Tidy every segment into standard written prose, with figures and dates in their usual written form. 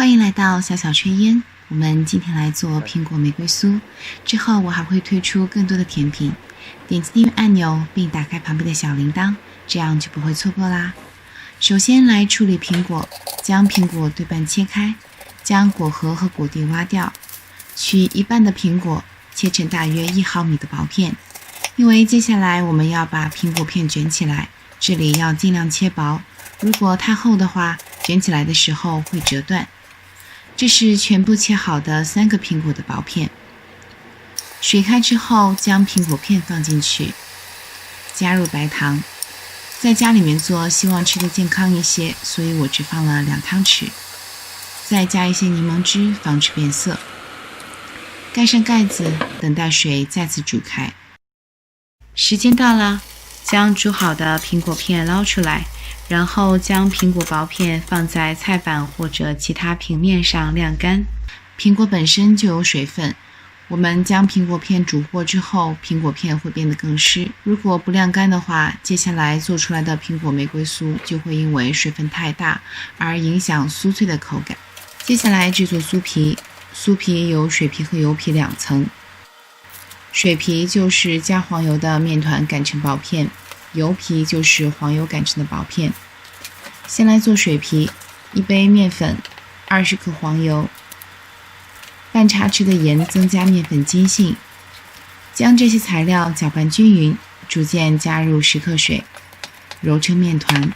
欢迎来到小小炊烟，我们今天来做苹果玫瑰酥，之后我还会推出更多的甜品。点击订阅按钮并打开旁边的小铃铛，这样就不会错过啦。首先来处理苹果，将苹果对半切开，将果核和果蒂挖掉，取一半的苹果切成大约1毫米的薄片，因为接下来我们要把苹果片卷起来，这里要尽量切薄，如果太厚的话，卷起来的时候会折断。这是全部切好的3个苹果的薄片。水开之后，将苹果片放进去，加入白糖。在家里面做，希望吃得健康一些，所以我只放了2汤匙。再加一些柠檬汁，防止变色。盖上盖子，等待水再次煮开。时间到了，将煮好的苹果片捞出来，然后将苹果薄片放在菜板或者其他平面上晾干。苹果本身就有水分，我们将苹果片煮过之后，苹果片会变得更湿。如果不晾干的话，接下来做出来的苹果玫瑰酥就会因为水分太大而影响酥脆的口感。接下来制作酥皮，酥皮有水皮和油皮2层。水皮就是加黄油的面团擀成薄片，油皮就是黄油擀成的薄片。先来做水皮，1杯面粉，20克黄油，半茶匙的盐增加面粉筋性。将这些材料搅拌均匀，逐渐加入10克水，揉成面团。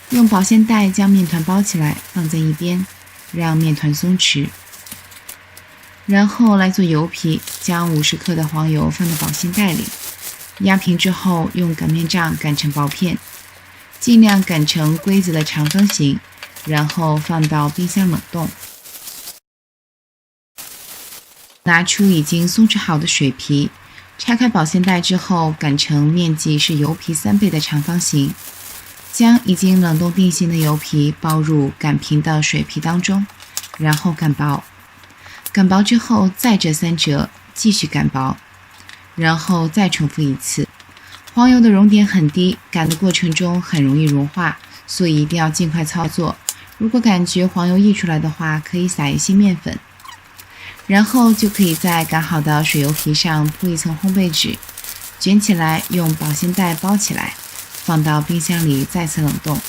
用保鲜袋将面团包起来，放在一边，让面团松弛。然后来做油皮，将50克的黄油放到保鲜袋里，压平之后用擀面杖擀成薄片，尽量擀成规则的长方形，然后放到冰箱冷冻。拿出已经松弛好的水皮，拆开保鲜袋之后擀成面积是油皮3倍的长方形，将已经冷冻定型的油皮包入擀平的水皮当中，然后擀薄。擀薄之后再折3折，继续擀薄，然后再重复一次。黄油的熔点很低，擀的过程中很容易融化，所以一定要尽快操作。如果感觉黄油溢出来的话，可以撒一些面粉。然后就可以在擀好的水油皮上铺一层烘焙纸，卷起来用保鲜袋包起来，放到冰箱里再次冷冻。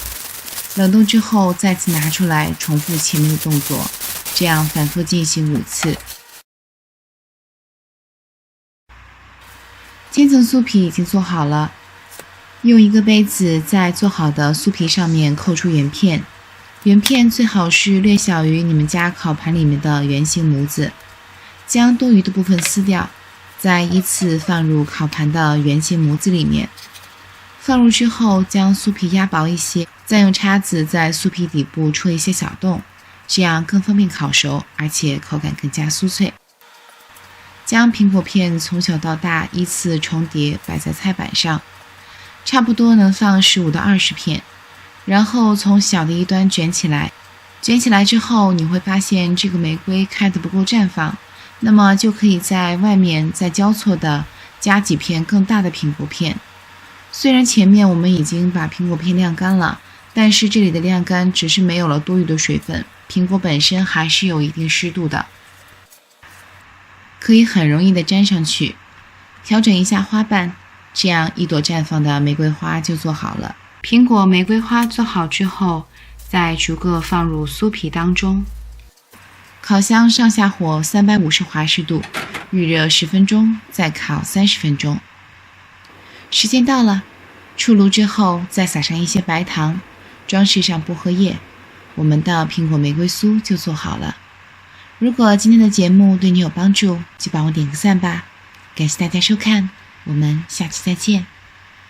冷冻之后再次拿出来，重复前面的动作，这样反复进行5次。千层酥皮已经做好了，用一个杯子在做好的酥皮上面扣出圆片，圆片最好是略小于你们家烤盘里面的圆形模子。将多余的部分撕掉，再依次放入烤盘的圆形模子里面。放入之后，将酥皮压薄一些，再用叉子在酥皮底部戳一些小洞，这样更方便烤熟，而且口感更加酥脆。将苹果片从小到大依次重叠摆在菜板上，差不多能放15到20片，然后从小的一端卷起来。卷起来之后，你会发现这个玫瑰开得不够绽放，那么就可以在外面再交错的加几片更大的苹果片。虽然前面我们已经把苹果片晾干了，但是这里的晾干只是没有了多余的水分，苹果本身还是有一定湿度的，可以很容易的粘上去。调整一下花瓣，这样一朵绽放的玫瑰花就做好了。苹果玫瑰花做好之后，再逐个放入酥皮当中。烤箱上下火350华氏度，预热10分钟，再烤30分钟。时间到了，出炉之后再撒上一些白糖，装饰上薄荷叶，我们的苹果玫瑰酥就做好了。如果今天的节目对你有帮助，就帮我点个赞吧。感谢大家收看，我们下期再见。